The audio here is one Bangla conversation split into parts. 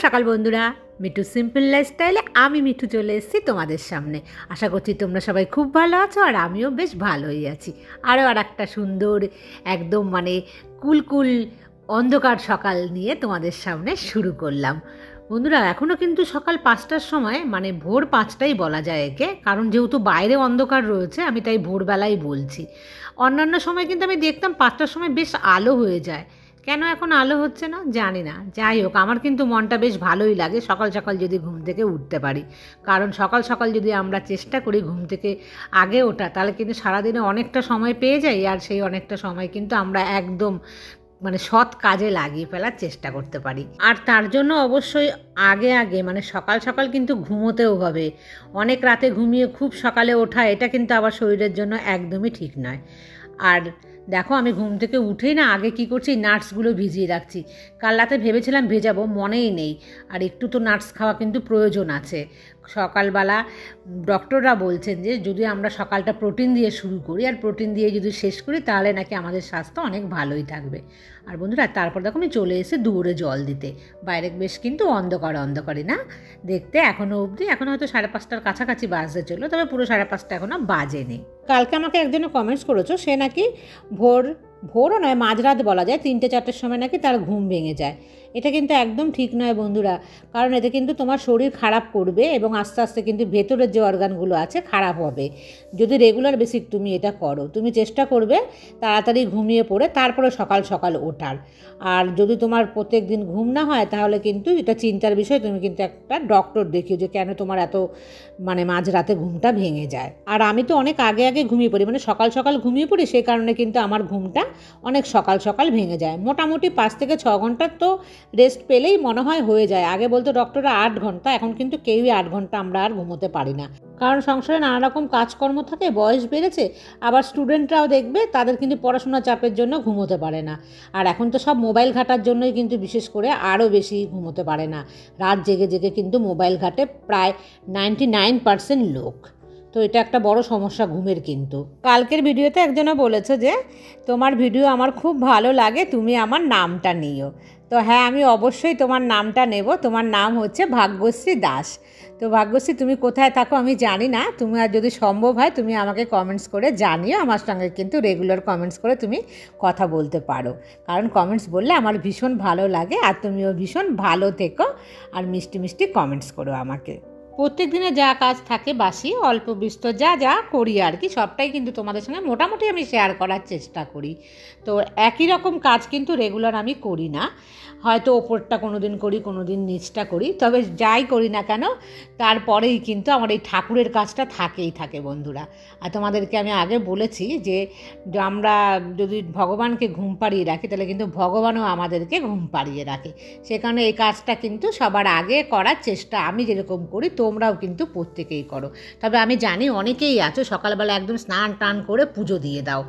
সকাল বন্ধুরা, মিঠু সিম্পল লাইফস্টাইলে আমি মিঠু চলে এসেছি তোমাদের সামনে। আশা করছি তোমরা সবাই খুব ভালো আছো আর আমিও বেশ ভালোই আছি। আরও আর একটা সুন্দর একদম কুলকুল অন্ধকার সকাল নিয়ে তোমাদের সামনে শুরু করলাম। বন্ধুরা, এখনও কিন্তু সকাল 5টার সময়, ভোর 5টাই বলা যায় একে, কারণ যেহেতু বাইরে অন্ধকার রয়েছে আমি তাই ভোরবেলাই বলছি। অন্যান্য সময় কিন্তু আমি দেখতাম 5টার সময় বেশ আলো হয়ে যায়। কেন এখন আলো হচ্ছে না জানি না। যাই হোক, আমার কিন্তু মনটা বেশ ভালোই লাগে সকাল সকাল যদি ঘুম থেকে উঠতে পারি, কারণ সকাল সকাল যদি আমরা চেষ্টা করি ঘুম থেকে আগে ওঠা, তাহলে কিন্তু সারাদিনে অনেকটা সময় পেয়ে যাই, আর সেই অনেকটা সময় কিন্তু আমরা একদম সৎ কাজে লাগিয়ে ফেলার চেষ্টা করতে পারি। আর তার জন্য অবশ্যই আগে আগে সকাল সকাল কিন্তু ঘুমোতেও হবে। অনেক রাতে ঘুমিয়ে খুব সকালে ওঠা, এটা কিন্তু আবার শরীরের জন্য একদমই ঠিক নয়। আর দেখো, আমি ঘুম থেকে উঠেই না আগে কি করছি, নাটসগুলো ভিজিয়ে রাখছি। কাল রাতে ভেবেছিলাম ভেজাবো, মনেই নেই। আর একটু তো নাটস খাওয়া কিন্তু প্রয়োজন আছে। সকালবেলা ডক্টররা বলছেন যে যদি আমরা সকালটা প্রোটিন দিয়ে শুরু করি আর প্রোটিন দিয়ে যদি শেষ করি, তাহলে নাকি আমাদের স্বাস্থ্য অনেক ভালোই থাকবে। আর বন্ধুরা, তারপর দেখো আমি চলে এসে দূরে জল দিতে। বাইরে বেশ কিন্তু অন্ধকারই না দেখতে এখনও অবধি, এখন হয়তো 5:30টার কাছাকাছি বাজতে চললো, তবে পুরো 5:30 এখনও বাজেনি। কালকে আমাকে একজনে কমেন্টস করেছো, সে নাকি ভোরও নয়, মাঝরাত বলা যায়, 3-4টের সময় নাকি তার ঘুম ভেঙে যায়। এটা কিন্তু একদম ঠিক নয় বন্ধুরা, কারণ এতে কিন্তু তোমার শরীর খারাপ করবে এবং আস্তে আস্তে কিন্তু ভেতরের যে অর্গানগুলো আছে খারাপ হবে। যদি রেগুলার বেসিক তুমি এটা করো, তুমি চেষ্টা করবে তাড়াতাড়ি ঘুমিয়ে পড়ে তারপরে সকাল সকাল ওঠার। আর যদি তোমার প্রত্যেক দিন ঘুম না হয়, তাহলে কিন্তু এটা চিন্তার বিষয়। তুমি কিন্তু একটা ডক্টর দেখিও যে কেন তোমার এত মাঝরাতে ঘুমটা ভেঙে যায়। আর আমি তো অনেক আগে আগে ঘুমিয়ে পড়ি, সকাল সকাল ঘুমিয়ে পড়ি, সেই কারণে কিন্তু আমার ঘুমটা অনেক সকাল সকাল ভেঙে যায়। মোটামুটি 5 থেকে 6 ঘন্টার তো রেস্ট পেলেই মনে হয় হয়ে যায়। আগে বলতো ডক্টররা 8 ঘন্টা, এখন কিন্তু কেউই 8 ঘন্টা আমরা আর ঘুমোতে পারি না, কারণ সংসারে নানা রকম কাজকর্ম থাকে, বয়স বেড়েছে। আবার স্টুডেন্টরাও দেখবে তাদের কিন্তু পড়াশোনার চাপের জন্য ঘুমোতে পারে না। আর এখন তো সব মোবাইল ঘাটার জন্যই কিন্তু বিশেষ করে আরও বেশি ঘুমোতে পারে না। রাত জেগে জেগে কিন্তু মোবাইল ঘাটে প্রায় 99% লোক। তো এটা একটা বড় সমস্যা ঘুমের। কিন্তু কালকের ভিডিওতে একজনে বলেছে যে তোমার ভিডিও আমার খুব ভালো লাগে, তুমি আমার নামটা নিও। তো হ্যাঁ, আমি অবশ্যই তোমার নামটা নেব। তোমার নাম হচ্ছে ভাগ্যশ্রী দাস। তো ভাগ্যশ্রী, তুমি কোথায় থাকো আমি জানি না, তুমি আর যদি সম্ভব হয় তুমি আমাকে কমেন্টস করে জানিও। আমার সঙ্গে কিন্তু রেগুলার কমেন্টস করে তুমি কথা বলতে পারো, কারণ কমেন্টস বললে আমার ভীষণ ভালো লাগে। আর তুমিও ভীষণ ভালো থেকো আর মিষ্টি মিষ্টি কমেন্টস করো আমাকে। প্রত্যেক দিনে যা কাজ থাকে বাসি অল্প বিস্তর যা করি আর কি, সবটাই কিন্তু তোমাদের সঙ্গে মোটামুটি আমি শেয়ার করার চেষ্টা করি। তো একই রকম কাজ কিন্তু রেগুলার আমি করি না, হয়তো ওপরটা কোনো দিন করি, কোনো দিন নিচটা করি। তবে যাই করি না কেন, তারপরেই কিন্তু আমার এই ঠাকুরের কাজটা থাকেই থাকে বন্ধুরা। আর তোমাদেরকে আমি আগে বলেছি যে আমরা যদি ভগবানকে ঘুম পাড়িয়ে রাখি, তাহলে কিন্তু ভগবানও আমাদেরকে ঘুম পাড়িয়ে রাখে। সে কারণে এই কাজটা কিন্তু সবার আগে করার চেষ্টা আমি যেরকম করি তোমরাও কিন্তু প্রত্যেকেই করো। তবে আমি জানি অনেকেই আছো সকালবেলা একদম স্নান টান করে পুজো দিয়ে দাও।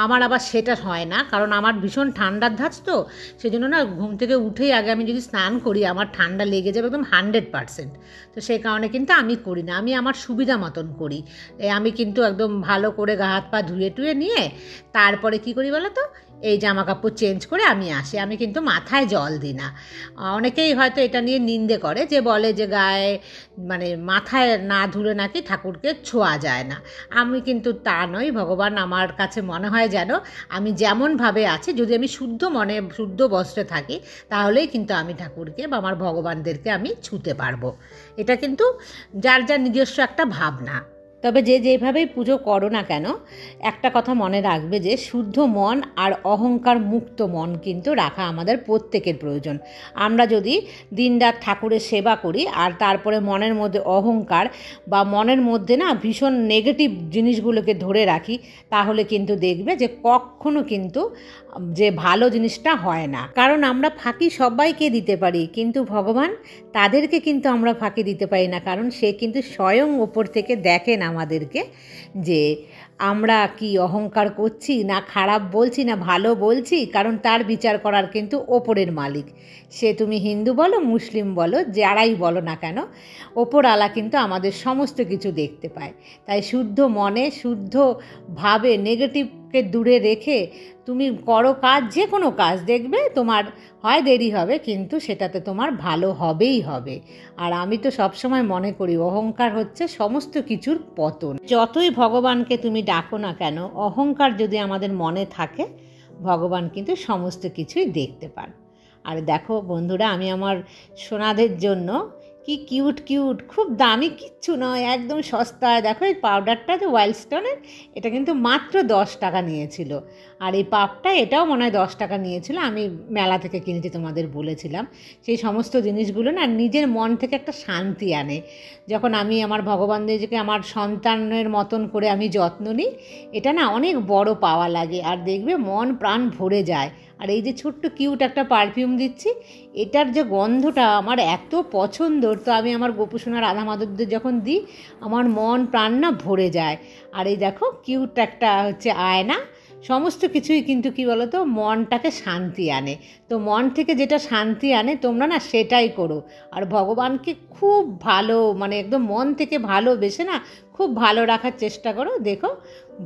আমার আবার সেটা হয় না, কারণ আমার ভীষণ ঠান্ডার ধাঁচ, তো সেজন্য না ঘুম থেকে উঠেই আগে আমি যদি স্নান করি আমার ঠান্ডা লেগে যাবে একদম 100%। তো সেই কারণে কিন্তু আমি করি না, আমি আমার সুবিধা মতন করি। আমি কিন্তু একদম ভালো করে গা হাত পা ধুয়ে টুয়ে নিয়ে তারপরে কি করি বলো তো, এই জামা কাপড় চেঞ্জ করে আমি আসি। আমি কিন্তু মাথায় জল দিই না। অনেকেই হয়তো এটা নিয়ে নিন্দে করে, যে বলে যে গায়ে মাথায় না ধুলে নাকি ঠাকুরকে ছোঁয়া যায় না। আমি কিন্তু তা নই। ভগবান আমার কাছে মনে হয় যেন আমি যেমনভাবে আছি, যদি আমি শুদ্ধ মনে শুদ্ধ বস্ত্রে থাকি, তাহলেই কিন্তু আমি ঠাকুরকে বা আমার ভগবানদেরকে আমি ছুঁতে পারবো। এটা কিন্তু যার যার নিজস্ব একটা ভাবনা। তবে যে যেভাবেই পুজো করো না কেন, একটা কথা মনে রাখবে যে শুদ্ধ মন আর অহংকার মুক্ত মন কিন্তু রাখা আমাদের প্রত্যেকের প্রয়োজন। আমরা যদি দিনরাত ঠাকুরের সেবা করি আর তারপরে মনের মধ্যে অহংকার বা মনের মধ্যে ভীষণ নেগেটিভ জিনিসগুলোকে ধরে রাখি, তাহলে কিন্তু দেখবে যে কখনো কিন্তু যে ভালো জিনিসটা হয় না। কারণ আমরা ফাঁকি সবাইকে দিতে পারি, কিন্তু ভগবান তাদেরকে কিন্তু আমরা ফাঁকি দিতে পারি না, কারণ সে কিন্তু স্বয়ং ওপর থেকে দেখেন আমাদেরকে যে আমরা কি অহংকার করছি, না খারাপ বলছি, না ভালো বলছি। কারণ তার বিচার করার কিন্তু ওপরের মালিক সে। তুমি হিন্দু বলো, মুসলিম বলো, যারাই বলো না কেন, ওপরওয়ালা কিন্তু আমাদের সমস্ত কিছু দেখতে পায়। তাই শুদ্ধ মনে শুদ্ধভাবে নেগেটিভ কে দূরে রেখে তুমি করো কাজ, যে কোনো কাজ, দেখবে তোমার হয় দেরি হবে কিন্তু সেটাতে তোমার ভালো হবেই হবে। আর আমি তো সবসময় মনে করি অহংকার হচ্ছে সমস্ত কিছুর পতন। যতই ভগবানকে তুমি ডাকো না কেন, অহংকার যদি আমাদের মনে থাকে, ভগবান কিন্তু সমস্ত কিছুই দেখতে পান। আর দেখো বন্ধুরা, আমি আমার সোনাদের জন্য কি কিউট কিউট, খুব দামি কিচ্ছু নয়, একদম সস্তায়, দেখো এই পাউডারটা যে ওয়াইল্ডস্টোনের, এটা কিন্তু মাত্র 10 টাকা নিয়েছিল। আর এই পাপটা, এটাও মনে হয় 10 টাকা নিয়েছিল। আমি মেলা থেকে কিনেছি, তোমাদের বলেছিলাম। সেই সমস্ত জিনিসগুলো না নিজের মন থেকে একটা শান্তি আনে। যখন আমি আমার ভগবানদেরকে আমার সন্তানের মতন করে আমি যত্ন নিই, এটা না অনেক বড় পাওয়া লাগে। আর দেখবে মন প্রাণ ভরে যায়। আর এই যে ছোট্ট কিউট একটা পারফিউম দিচ্ছি, এটার যে গন্ধটা আমার এত পছন্দর, তো আমি আমার গোপুসোনা রাধা মাধবদের যখন দিই, আমার মন প্রাণ না ভরে যায়। আর এই দেখো কিউট একটা হচ্ছে আয়না, সমস্ত কিছুই কিন্তু কি বলো তো, মনটাকে শান্তি আনে। তো মন থেকে যেটা শান্তি আনে, তোমরা না সেটাই করো। আর ভগবানকে খুব ভালো, মানে একদম মন থেকে ভালোবেসে না খুব ভালো রাখার চেষ্টা করো। দেখো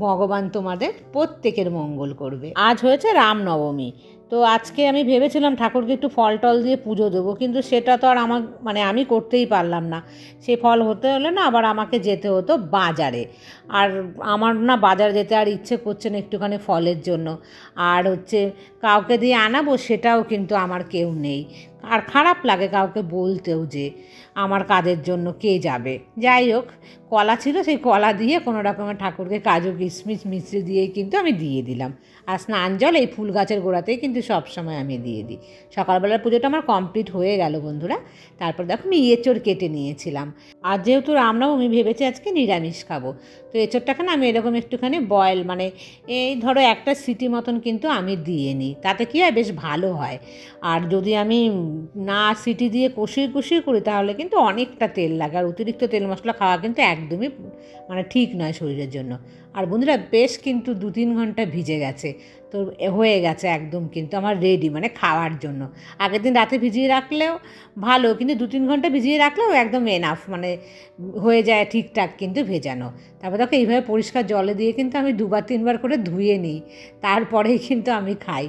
ভগবান তোমাদের প্রত্যেকের মঙ্গল করবে। আজ হয়েছে রামনবমী, তো আজকে আমি ভেবেছিলাম ঠাকুরকে একটু ফল টল দিয়ে পুজো দেবো, কিন্তু সেটা তো আর আমি করতেই পারলাম না। সে ফল হতে হলে না আবার আমাকে যেতে হতো বাজারে। আর আমার না বাজার যেতে আর ইচ্ছে করছে না একটুখানি ফলের জন্য। আর হচ্ছে কাউকে দিয়ে আনাবো, সেটাও কিন্তু আমার কেউ নেই। আর খারাপ লাগে কাউকে বলতেও যে আমার কাজের জন্য কে যাবে। যাই হোক, কলা ছিল, সেই কলা দিয়ে কোনো রকমের ঠাকুরকে কাজু কিশমিশ মিশ্রি দিয়েই কিন্তু আমি দিয়ে দিলাম। আর স্নান জল এই ফুল গাছের গোড়াতেই কিন্তু সবসময় আমি দিয়ে দিই। সকালবেলার পুজোটা আমার কমপ্লিট হয়ে গেল বন্ধুরা। তারপর দেখো আমি এঁচোড় কেটে নিয়েছিলাম। আর যেহেতু রামনবমী, ভেবেছি আজকে নিরামিষ খাবো। তো এঁচোড়টাকে না আমি এরকম একটুখানি বয়েল, মানে এই ধরো একটা সিটি মতন কিন্তু আমি দিয়ে নিই, তাতে কি হয় বেশ ভালো হয়। আর যদি আমি না সিটি দিয়ে কষিয়ে কষিয়ে করি, তাহলে কিন্তু অনেকটা তেল লাগে। আর অতিরিক্ত তেল মশলা খাওয়া কিন্তু একদমই মানে ঠিক নয় শরীরের জন্য। আর বন্ধুরা বেশ কিন্তু 2-3 ঘন্টা ভিজে গেছে, তো হয়ে গেছে একদম কিন্তু আমার রেডি, মানে খাওয়ার জন্য। আগের দিন রাতে ভিজিয়ে রাখলেও ভালো, কিন্তু 2-3 ঘন্টা ভিজিয়ে রাখলেও একদম এনাফ, মানে হয়ে যায় ঠিকঠাক কিন্তু ভেজানো। তারপর দেখো এইভাবে পরিষ্কার জলে দিয়ে কিন্তু আমি 2-3 বার করে ধুয়ে নিই, তারপরেই কিন্তু আমি খাই।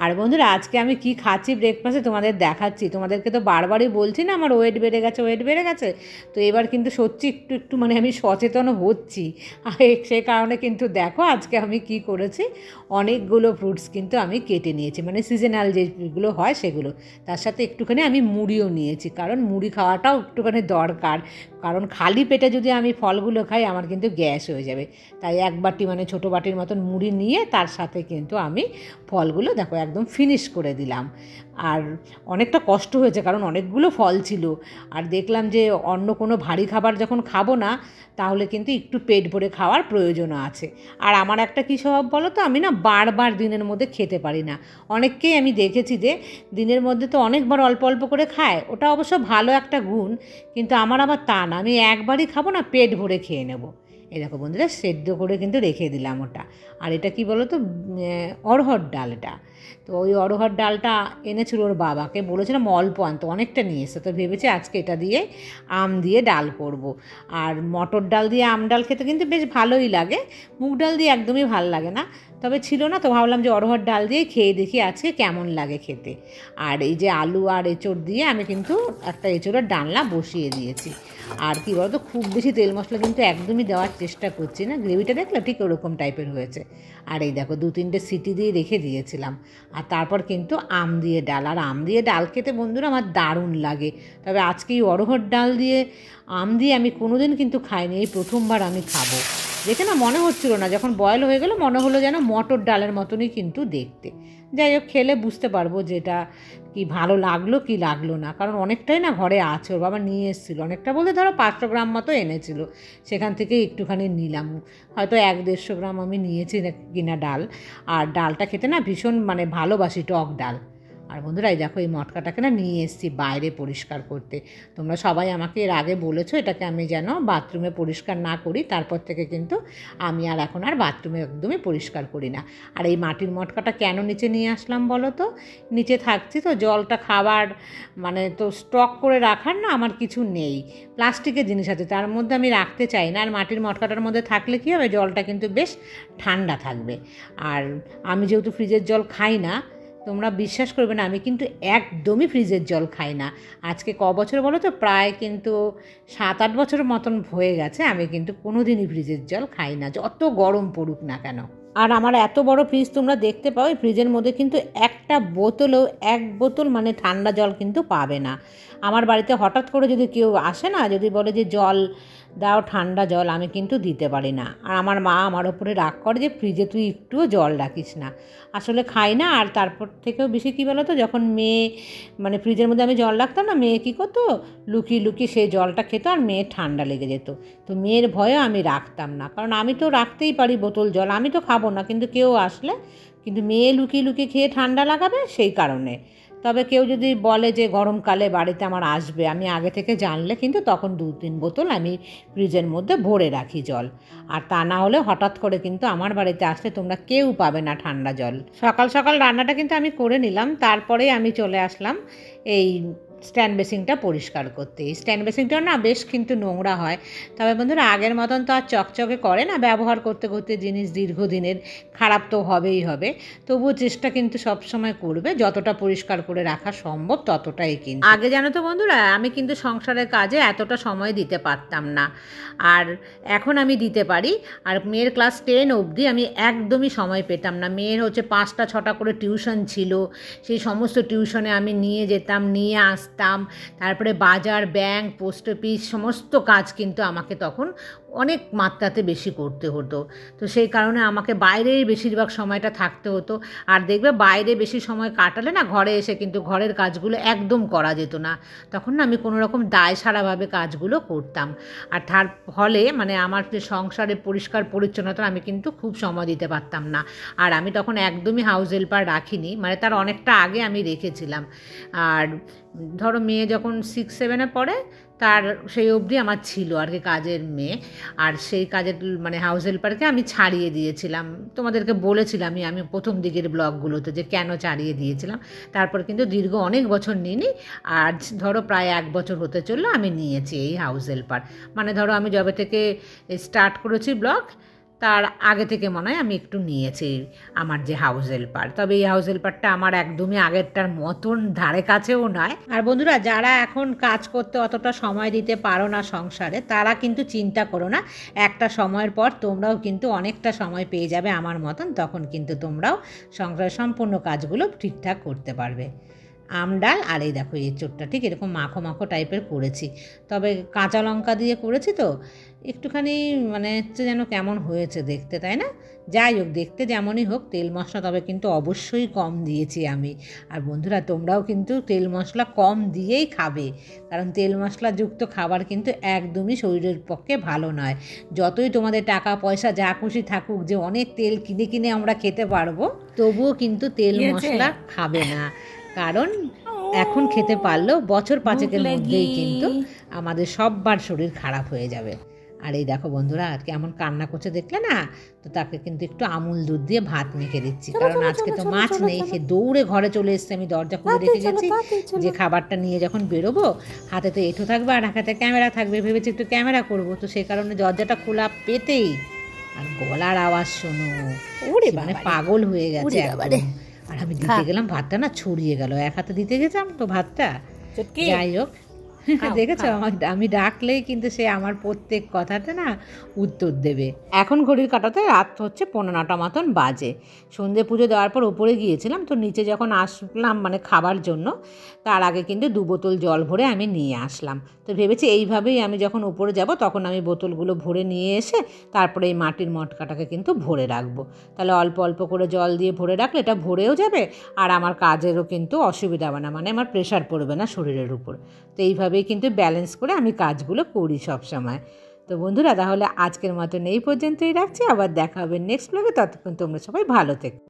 আর বন্ধুরা আজকে আমি কি খাচ্ছি ব্রেকফাস্টে তোমাদের দেখাচ্ছি। তোমাদেরকে তো বারবারই বলছি না আমার ওয়েট বেড়ে গেছে, ওয়েট বেড়ে গেছে। তো এবার কিন্তু সত্যি একটু একটু মানে আমি সচেতন হচ্ছি। আর সে কারণে কিন্তু দেখো আজকে আমি কি করেছি, অনেকগুলো ফ্রুটস কিন্তু আমি কেটে নিয়েছি, মানে সিজনাল যেগুলো হয় সেগুলো। তার সাথে একটুখানি আমি মুড়িও নিয়েছি, কারণ মুড়ি খাওয়াটাও একটুখানি দরকার। কারণ খালি পেটে যদি আমি ফলগুলো খাই, আমার কিন্তু গ্যাস হয়ে যাবে। তাই এক বাটি, মানে ছোটো বাটির মতন মুড়ি নিয়ে তার সাথে কিন্তু আমি ফলগুলো দেখো একদম ফিনিশ করে দিলাম। আর অনেকটা কষ্ট হয়েছে, কারণ অনেকগুলো ফল ছিল। আর দেখলাম যে অন্য কোনো ভারী খাবার যখন খাবো না, তাহলে কিন্তু একটু পেট ভরে খাওয়ার প্রয়োজনও আছে। আর আমার একটা কী স্বভাব বলো তো, আমি না বারবার দিনের মধ্যে খেতে পারি না। অনেককেই আমি দেখেছি যে দিনের মধ্যে তো অনেকবার অল্প অল্প করে খায়, ওটা অবশ্য ভালো একটা গুণ, কিন্তু আমার আবার তা না, আমি একবারই খাবো না, পেট ভরে খেয়ে নেব। এই দেখো বন্ধুরা সেদ্ধ করে কিন্তু রেখে দিলাম ওটা। আর এটা কি বলো তো, অড়হর ডাল এটা। তো ওই অড়হর ডালটা এনেছিল ওর বাবাকে, বলেছিলাম অল্প আনতো, অনেকটা নিয়ে এসে। তো ভেবেছি আজকে এটা দিয়ে আম দিয়ে ডাল করব। আর মটর ডাল দিয়ে আম ডাল খেতে কিন্তু বেশ ভালোই লাগে, মুগ ডাল দিয়ে একদমই ভালো লাগে না। তবে ছিল না, তো ভাবলাম যে অড়হর ডাল দিয়ে খেয়ে দেখি আজকে কেমন লাগে খেতে। আর এই যে আলু আর এঁচোড় দিয়ে আমি কিন্তু একটা এঁচোড়ের ডালনা বসিয়ে দিয়েছি। আর কি বলতো, খুব বেশি তেল মশলা কিন্তু একদমই দেওয়ার চেষ্টা করছি না। গ্রেভিটা দেখলে ঠিক ওরকম টাইপের হয়েছে। আর এই দেখো 2-3টে সিটি দিয়ে রেখে দিয়েছিলাম। আর তারপর কিন্তু আম দিয়ে ডাল। আর আম দিয়ে ডাল খেতে বন্ধুরা আমার দারুণ লাগে। তবে আজকে এই অড়হর ডাল দিয়ে আম দিয়ে আমি কোনোদিন কিন্তু খাইনি, এই প্রথমবার আমি খাবো। দেখে না মনে হচ্ছিল না, যখন বয়েল হয়ে গেল মনে হলো যেন মটর ডালের মতনই কিন্তু দেখতে। যাই হোক, খেলে বুঝতে পারবো যে এটা কি ভালো লাগলো কি লাগলো না। কারণ অনেকটাই না ঘরে আছে, ওর বাবা নিয়ে এসেছিলো, অনেকটা বলতে ধরো 500 গ্রাম মতো এনেছিল, সেখান থেকে একটুখানি নিলাম। হয়তো 100-150 গ্রাম আমি নিয়েছি কিনা ডাল। আর ডালটা খেতে না ভীষণ মানে ভালোবাসি, টক ডাল। আর বন্ধুরা এই দেখো এই মটকাটাকে না নিয়ে এসেছি বাইরে পরিষ্কার করতে। তোমরা সবাই আমাকে এর আগে বলেছো এটাকে আমি যেন বাথরুমে পরিষ্কার না করি, তারপর থেকে কিন্তু আমি আর এখন আর বাথরুমে একদমই পরিষ্কার করি না। আর এই মাটির মটকাটা কেন নিচে নিয়ে আসলাম বলো তো? নিচে থাকছি তো জলটা খাবার মানে তো স্টক করে রাখার না আমার কিছু নেই, প্লাস্টিকের জিনিস আছে তার মধ্যে আমি রাখতে চাই না। আর মাটির মটকাটার মধ্যে থাকলে কী হবে, জলটা কিন্তু বেশ ঠান্ডা থাকবে। আর আমি যেহেতু ফ্রিজের জল খাই না, তোমরা বিশ্বাস করবে না, আমি কিন্তু একদমই ফ্রিজের জল খাই না। আজকে ক বছর বলো তো, প্রায় কিন্তু 7-8 বছরের মতন হয়ে গেছে আমি কিন্তু কোনো দিনই ফ্রিজের জল খাই না, যত গরম পড়ুক না কেন। আর আমার এত বড় ফ্রিজ তোমরা দেখতে পাও, এই ফ্রিজের মধ্যে কিন্তু একটা বোতলও, এক বোতল মানে ঠান্ডা জল কিন্তু পাবে না। আমার বাড়িতে হঠাৎ করে যদি কেউ আসে না, যদি বলে যে জল দাও ঠান্ডা জল, আমি কিন্তু দিতে পারি না। আর আমার মা আমার ওপরে রাগ করে যে ফ্রিজে তুই একটুও জল রাখিস না। আসলে খাই না। আর তারপর থেকেও বেশি কী বলো তো, যখন মেয়ে মানে ফ্রিজের মধ্যে আমি জল রাখতাম না, মেয়ে কী করতো লুকিয়ে লুকিয়ে সেই জলটা খেত আর মেয়ের ঠান্ডা লেগে যেত। তো মেয়ের ভয়ে আমি রাখতাম না, কারণ আমি তো রাখতেই পারি বোতল জল, আমি তো খাবো না, কিন্তু কেউ আসলে কিন্তু মেয়ে লুকিয়ে লুকিয়ে খেয়ে ঠান্ডা লাগাবে সেই কারণে। তবে কেউ যদি বলে যে গরমকালে বাড়িতে আমার আসবে, আমি আগে থেকে জানলে কিন্তু তখন 2-3 বোতল আমি ফ্রিজের মধ্যে ভরে রাখি জল। আর তা না হলে হঠাৎ করে কিন্তু আমার বাড়িতে আসলে তোমরা কেউ পাবে না ঠান্ডা জল। সকাল সকাল রান্নাটা কিন্তু আমি করে নিলাম, তারপরে আমি চলে আসলাম এই স্ট্যান্ড বেসিনটা পরিষ্কার করতে। এই স্ট্যান্ড বেসিনটাও না বেশ কিন্তু নোংরা হয়। তবে বন্ধুরা আগের মতন তো আর চকচকে করে না, ব্যবহার করতে করতে জিনিস দীর্ঘদিনের খারাপ তো হবেই হবে। তবুও চেষ্টা কিন্তু সবসময় করবে যতটা পরিষ্কার করে রাখা সম্ভব ততটাই। কিন্তু আগে জানো তো বন্ধুরা, আমি কিন্তু সংসারের কাজে এতটা সময় দিতে পারতাম না, আর এখন আমি দিতে পারি। আর মেয়ের ক্লাস 10 অবধি আমি একদমই সময় পেতাম না। মেয়ের হচ্ছে 5টা-6টা করে টিউশন ছিল, সেই সমস্ত টিউশনে আমি নিয়ে যেতাম, নিয়ে আসতাম। তারপরে বাজার, ব্যাংক, পোস্ট অফিস সমস্ত কাজ কিন্তু আমাকে তখন অনেক মাত্রাতে বেশি করতে হতো। তো সেই কারণে আমাকে বাইরেই বেশিরভাগ সময়টা থাকতে হতো। আর দেখবে বাইরে বেশি সময় কাটালে না ঘরে এসে কিন্তু ঘরের কাজগুলো একদম করা যেত না। তখন না আমি কোনো রকম দায়সারাভাবে কাজগুলো করতাম। আর তার ফলে মানে আমার যে সংসারে পরিষ্কার পরিচ্ছন্নতা আমি কিন্তু খুব সময় দিতে পারতাম না। আর আমি তখন একদমই হাউস হেল্পার রাখিনি, মানে তার অনেকটা আগে আমি রেখেছিলাম। আর ধরো মেয়ে যখন 6-7-এ পড়ে তার সেই অবধি আমার ছিল আর কি কাজের মেয়ে। আর সেই কাজের মানে হাউস হেল্পারকে আমি ছাড়িয়ে দিয়েছিলাম, তোমাদেরকে বলেছিলামই আমি প্রথম দিকের ব্লগগুলোতে যে কেন ছাড়িয়ে দিয়েছিলাম। তারপর কিন্তু দীর্ঘ অনেক বছর নিইনি, আর ধরো প্রায় 1 বছর হতে চললো আমি নিয়েছি এই হাউস হেল্পার। মানে ধরো আমি যবে থেকে স্টার্ট করেছি ব্লগ তার আগে থেকে মনে হয় আমি একটু নিয়েছি আমার যে হাউস হেল্পার। তবে এই হাউস হেল্পারটা আমার একদমই আগেরটার মতন ধারে কাছেও নয়। আর বন্ধুরা যারা এখন কাজ করতে অতটা সময় দিতে পারো না সংসারে, তারা কিন্তু চিন্তা করো না, একটা সময়ের পর তোমরাও কিন্তু অনেকটা সময় পেয়ে যাবে আমার মতন, তখন কিন্তু তোমরাও সংসারের সম্পূর্ণ কাজগুলো ঠিকঠাক করতে পারবে। আম ডাল আর এই দেখো এই চোটটা ঠিক এরকম মাখো মাখো টাইপের করেছি, তবে কাঁচা লঙ্কা দিয়ে করেছি তো একটুখানি মানে হচ্ছে যেন কেমন হয়েছে দেখতে, তাই না? যাই হোক, দেখতে যেমনই হোক তেল মশলা তবে কিন্তু অবশ্যই কম দিয়েছি আমি। আর বন্ধুরা তোমরাও কিন্তু তেল মশলা কম দিয়েই খাবে, কারণ তেল মশলাযুক্ত খাবার কিন্তু একদমই শরীরের পক্ষে ভালো নয়। যতই তোমাদের টাকা পয়সা যা খুশি থাকুক, যে অনেক তেল কিনে কিনে আমরা খেতে পারবো, তবুও কিন্তু তেল মশলা খাবে না, কারণ এখন খেতে পারলেও বছর 5-এর মধ্যেই কিন্তু আমাদের সববার শরীর খারাপ হয়ে যাবে। আর এই দেখো বন্ধুরা কেমন কান্না করছে দেখলে না, তো তাকে কিন্তু একটু আমুল দুধ দিয়ে ভাত মেখে দিচ্ছি, কারণ আজকে তো মাছ নেই। সে দৌড়ে ঘরে চলে এসছে, আমি দরজা খুলে রেখে গেছি যে খাবারটা নিয়ে যখন বেরোবো হাতে তো এঁঠো থাকবে আর হাতে ক্যামেরা থাকবে, ভেবেছি একটু ক্যামেরা করবো। তো সেই কারণে দরজাটা খোলা পেতেই আর গলার আওয়াজ শোনো, মানে পাগল হয়ে গেছে একবারে। আর আমি দিতে গেলাম, ভাতটা না ছড়িয়ে গেল, এক হাতে দিতে গেছিলাম তো ভাতটা। যাই হোক, দেখেছো আমি ডাকলেই কিন্তু সে আমার প্রত্যেক কথাতে না উত্তর দেবে। এখন ঘড়ির কাঁটাতে রাত হচ্ছে 15টা মতন বাজে। সন্ধে পুজো দেওয়ার পর ওপরে গিয়েছিলাম, তো নিচে যখন আসলাম মানে খাবার জন্য, তার আগে কিন্তু 2 বোতল জল ভরে আমি নিয়ে আসলাম। তো ভেবেছি এইভাবেই আমি যখন উপরে যাব তখন আমি বোতলগুলো ভরে নিয়ে এসে তারপরে এই মাটির মটকাটাকে কিন্তু ভরে রাখবো। তাহলে অল্প অল্প করে জল দিয়ে ভরে রাখলে এটা ভরেও যাবে, আর আমার কাজেরও কিন্তু অসুবিধা হবে না, মানে আমার প্রেশার পড়বে না শরীরের উপর। তো এইভাবেই কিন্তু ব্যালেন্স করে আমি কাজগুলো করি সব সময়। তো বন্ধুরা তাহলে আজকের মতন এই পর্যন্তই রাখছি, আবার দেখা হবে নেক্সট ব্লগে। ততক্ষণ তোমরা সবাই ভালো থেকো।